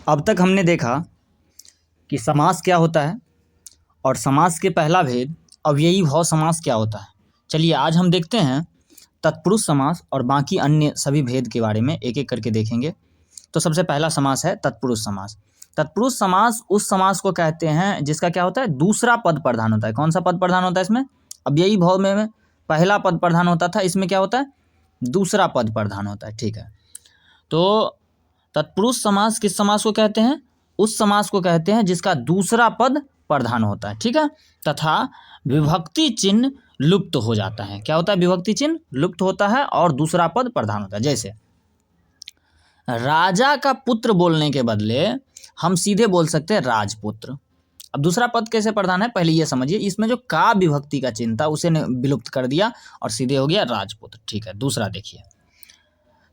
अब तक हमने देखा कि समास क्या होता है और समास के पहला भेद अव्ययी भाव समास क्या होता है। चलिए आज हम देखते हैं तत्पुरुष समास और बाकी अन्य सभी भेद के बारे में एक एक करके देखेंगे। तो सबसे पहला समास है तत्पुरुष समास। तत्पुरुष समास उस समास को कहते हैं जिसका क्या होता है, दूसरा पद प्रधान होता है। कौन सा पद प्रधान होता है इसमें? अव्ययी भाव में पहला पद प्रधान होता था, इसमें क्या होता है, दूसरा पद प्रधान होता है। ठीक है, तो तत्पुरुष समास किस समास को कहते हैं? उस समास को कहते हैं जिसका दूसरा पद प्रधान होता है। ठीक है, तथा विभक्ति चिन्ह लुप्त हो जाता है। क्या होता है? विभक्ति चिन्ह लुप्त होता है और दूसरा पद प्रधान होता है। जैसे राजा का पुत्र बोलने के बदले हम सीधे बोल सकते हैं राजपुत्र। अब दूसरा पद कैसे प्रधान है पहले ये समझिए। इसमें जो का विभक्ति का चिन्ह था उसे ने विलुप्त कर दिया और सीधे हो गया राजपुत्र। ठीक है, दूसरा देखिए,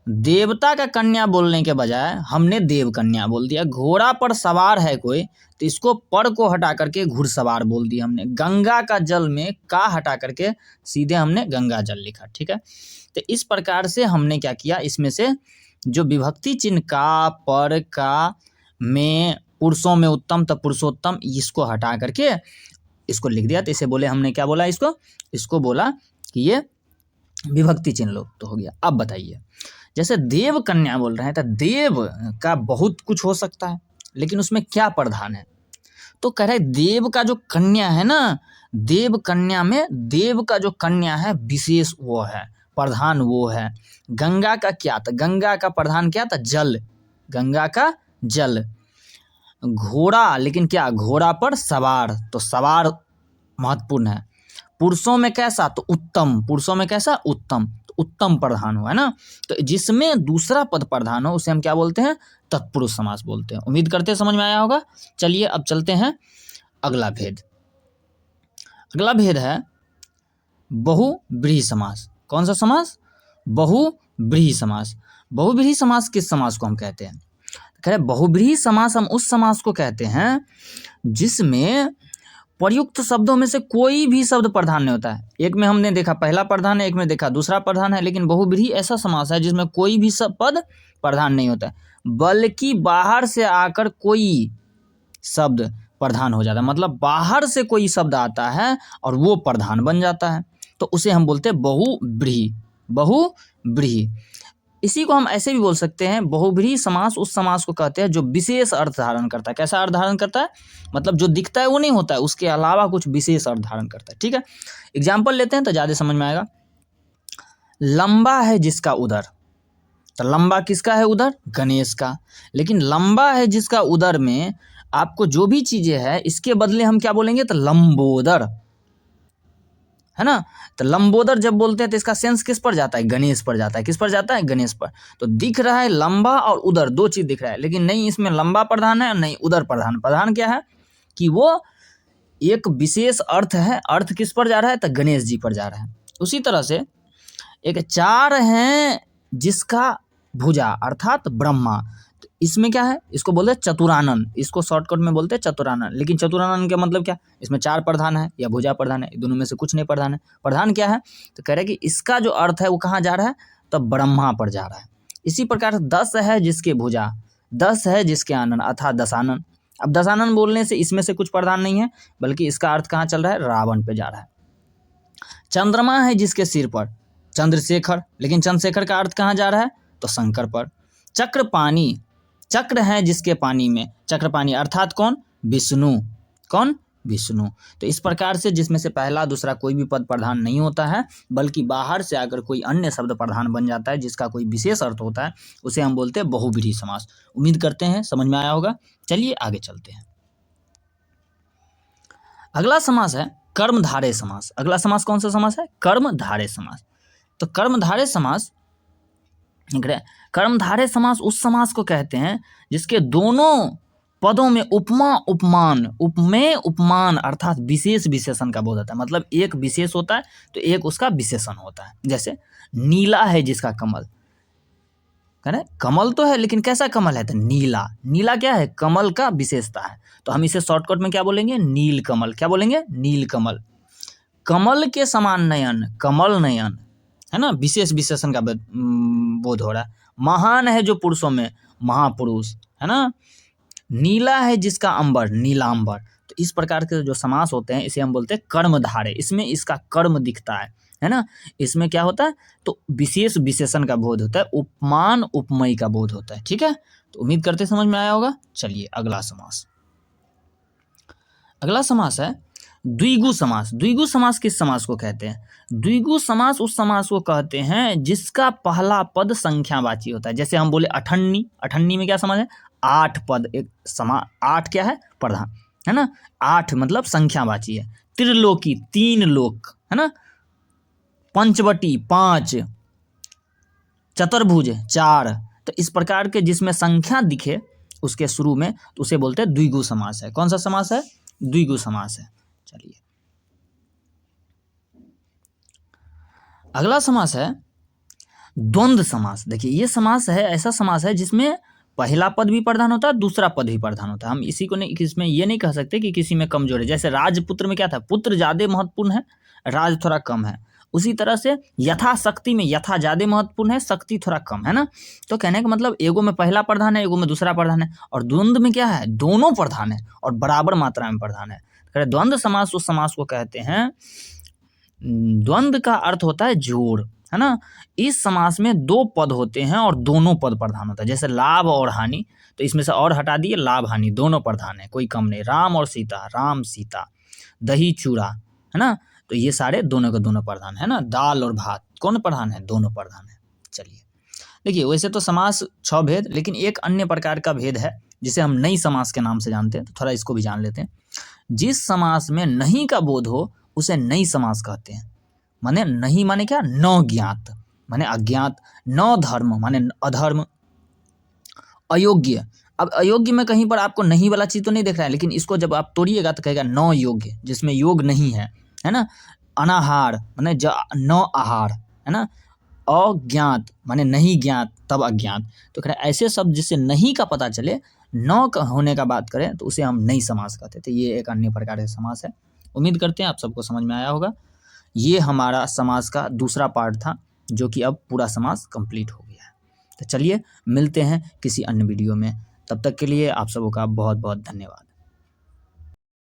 देवता का कन्या बोलने के बजाय हमने देव कन्या बोल दिया। घोड़ा पर सवार है कोई तो इसको पर को हटा करके घुड़सवार बोल दिया हमने। गंगा का जल में का हटा करके सीधे हमने गंगा जल लिखा। ठीक है, तो इस प्रकार से हमने क्या किया, इसमें से जो विभक्ति चिन्ह का, पर, का, में, पुरुषों में उत्तम तो पुरुषोत्तम, इसको हटा करके इसको लिख दिया। तो इसे बोले हमने क्या बोला, इसको बोला कि ये विभक्ति चिन्ह लुप्त तो हो गया। अब बताइए, जैसे देव कन्या बोल रहे हैं तो देव का बहुत कुछ हो सकता है, लेकिन उसमें क्या प्रधान है? तो कह रहे देव का जो कन्या है ना, देव कन्या में देव का जो कन्या है विशेष वो है, प्रधान वो है। गंगा का क्या था? गंगा का प्रधान क्या था? जल, गंगा का जल। घोड़ा, लेकिन क्या, घोड़ा पर सवार, तो सवार महत्वपूर्ण है। पुरुषों में कैसा? तो उत्तम, पुरुषों में कैसा? उत्तम, तो उत्तम प्रधान हो, है ना। तो जिसमें दूसरा पद प्रधान हो उसे हम क्या बोलते हैं? तत्पुरुष समास बोलते हैं। उम्मीद करते हैं समझ में आया होगा। चलिए अब चलते हैं अगला भेद। अगला भेद है बहुव्रीहि समास। कौन सा समास? बहुव्रीहि समास। बहुव्रीहि समास किस समास को हम कहते हैं? कह रहे बहुव्रीहि समास हम उस समास को कहते हैं जिसमें प्रयुक्त शब्दों में से कोई भी शब्द प्रधान नहीं होता है। एक में हमने देखा पहला प्रधान है, एक में देखा दूसरा प्रधान है, लेकिन बहुव्रीहि ऐसा समास है जिसमें कोई भी पद प्रधान नहीं होता है, बल्कि बाहर से आकर कोई शब्द प्रधान हो जाता है। मतलब बाहर से कोई शब्द आता है और वो प्रधान बन जाता है, तो उसे हम बोलते हैं बहुव्रीहि। बहुव्रीहि इसी को हम ऐसे भी बोल सकते हैं, बहुव्रीहि समास उस समास को कहते हैं जो विशेष अर्थ धारण करता है। कैसा अर्थ धारण करता है? मतलब जो दिखता है वो नहीं होता है, उसके अलावा कुछ विशेष अर्थ धारण करता है। ठीक है, एग्जाम्पल लेते हैं तो ज़्यादा समझ में आएगा। लंबा है जिसका उदर, तो लंबा किसका है? उदर, गणेश का। लेकिन लंबा है जिसका उदर में आपको जो भी चीज़ें है इसके बदले हम क्या बोलेंगे? तो लंबोदर, है ना। तो लंबोदर जब बोलते हैं तो इसका सेंस किस पर जाता है? गणेश पर जाता है। किस पर जाता है? गणेश पर। तो दिख रहा है लंबा और उदर, दो चीज दिख रहा है, लेकिन नहीं इसमें लंबा प्रधान है और नहीं उदर प्रधान। प्रधान क्या है कि वो एक विशेष अर्थ है, अर्थ किस पर जा रहा है? तो गणेश जी पर जा रहा है। उसी तरह से एक चार है जिसका भुजा अर्थात ब्रह्मा, तो इसमें क्या है? इसको बोलते हैं चतुरानन, इसको शॉर्टकट में बोलते हैं चतुरानन। लेकिन चतुरानन का मतलब क्या? इसमें चार प्रधान है या भुजा प्रधान है, दोनों में से कुछ नहीं प्रधान है। प्रधान क्या है? तो कह रहे हैं कि इसका जो अर्थ है वो कहाँ जा रहा है? तो ब्रह्मा पर जा रहा है। इसी प्रकार 10 है जिसके भुजा, 10 है जिसके आनन अर्थात दशानन। अब दशानन बोलने से इसमें से कुछ प्रधान नहीं है, बल्कि इसका अर्थ कहाँ चल रहा है? रावण पे जा रहा है। चंद्रमा है जिसके सिर पर, चंद्रशेखर, लेकिन चंद्रशेखर का अर्थ कहाँ जा रहा है? तो शंकर पर। चक्र पानी, चक्र है जिसके पानी में, चक्र पानी अर्थात कौन? विष्णु। कौन? विष्णु। तो इस प्रकार से जिसमें से पहला दूसरा कोई भी पद प्रधान नहीं होता है, बल्कि बाहर से आकर कोई अन्य शब्द प्रधान बन जाता है जिसका कोई विशेष अर्थ होता है, उसे हम बोलते हैं बहुव्रीहि समास। उम्मीद करते हैं समझ में आया होगा। चलिए आगे चलते हैं। अगला समास है कर्मधारय समास। अगला समास कौन सा समास है? कर्मधारय समास। तो कर्मधारय समास, कर्मधारय समास उस समास को कहते हैं जिसके दोनों पदों में उपमा उपमान, उपमेय उपमान अर्थात विशेष विशेषण का बोध होता है। मतलब एक विशेष होता है तो एक उसका विशेषण होता है। जैसे नीला है जिसका कमल, कह रहे कमल तो है लेकिन कैसा कमल है? तो नीला। नीला क्या है? कमल का विशेषता है, तो हम इसे शॉर्टकट में क्या बोलेंगे? नील कमल। क्या बोलेंगे? नील कमल। कमल के समान नयन, कमल नयन, है ना, विशेष विशेषण का बोध हो रहा है। महान है जो पुरुषों में, महापुरुष, है ना। नीला है जिसका अंबर, नीलांबर। तो इस प्रकार के जो समास होते हैं इसे हम बोलते हैं कर्मधारय। इसमें इसका कर्म दिखता है ना। इसमें क्या होता है, तो विशेष विशेषण का बोध होता है, उपमान उपमेय का बोध होता है। ठीक है, तो उम्मीद करते समझ में आया होगा। चलिए अगला समास। अगला समास है द्विगु समास। द्विगु समास किस समास को कहते हैं? द्विगु समास उस समास को कहते हैं जिसका पहला पद संख्यावाची होता है। जैसे हम बोले अठन्नी, अठन्नी में क्या समास है? 8 पद एक समा, 8 क्या है? प्रधान है ना, 8 मतलब संख्यावाची है। त्रिलोकी 3 लोक है ना, पंचवटी 5, चतुर्भुज 4। तो इस प्रकार के जिसमें संख्या दिखे उसके शुरू में, तो उसे बोलते हैं द्विगु समास है। कौन सा समास है? द्विगु समास है। चलिए अगला समास है द्वंद्व समास। देखिए ये समास है, ऐसा समास है जिसमें पहला पद भी प्रधान होता है, दूसरा पद भी प्रधान होता है। हम इसी को नहीं, इसमें ये नहीं कह सकते कि किसी में कमजोर है। जैसे राजपुत्र में क्या था? पुत्र ज्यादा महत्वपूर्ण है, राज थोड़ा कम है। उसी तरह से यथाशक्ति में यथा ज्यादा महत्वपूर्ण है, शक्ति थोड़ा कम है ना। तो कहने का मतलब एगो में पहला प्रधान है, एगो में दूसरा प्रधान है। और द्वंद्व में क्या है? दोनों प्रधान है और बराबर मात्रा में प्रधान है। द्वंद्व समास उस समास को कहते हैं, द्वंद्व का अर्थ होता है जोड़, है ना। इस समास में 2 पद होते हैं और दोनों पद प्रधान होता है। जैसे लाभ और हानि, तो इसमें से और हटा दिए, लाभ हानि दोनों प्रधान है, कोई कम नहीं। राम और सीता, राम सीता। दही चूड़ा है ना, तो ये सारे दोनों के दोनों प्रधान है ना। दाल और भात कौन प्रधान है? दोनों प्रधान है। चलिए देखिए, वैसे तो समास 6 भेद, लेकिन एक अन्य प्रकार का भेद है जिसे हम नई समास के नाम से जानते हैं, तो थोड़ा इसको भी जान लेते हैं। जिस समास में नहीं का बोध हो उसे नई समास कहते हैं। माने नहीं माने क्या? न ज्ञात माने अज्ञात, न धर्म माने अधर्म, अयोग्य। अब अयोग्य में कहीं पर आपको नहीं वाला चीज तो नहीं दिख रहा है, लेकिन इसको जब आप तोड़िएगा तो कहेगा न योग्य, जिसमें योग नहीं है, है ना। अनाहार माने न आहार, है ना। अज्ञात माने नहीं ज्ञात, तब अज्ञात। तो कह रहे ऐसे शब्द जिससे नहीं का पता चले, न होने का बात करें, तो उसे हम नई समास कहते थे। ये एक अन्य प्रकार का समास है। उम्मीद करते हैं आप सबको समझ में आया होगा। ये हमारा समास का दूसरा पार्ट था, जो कि अब पूरा समास कंप्लीट हो गया है। तो चलिए मिलते हैं किसी अन्य वीडियो में, तब तक के लिए आप सबों का बहुत बहुत धन्यवाद।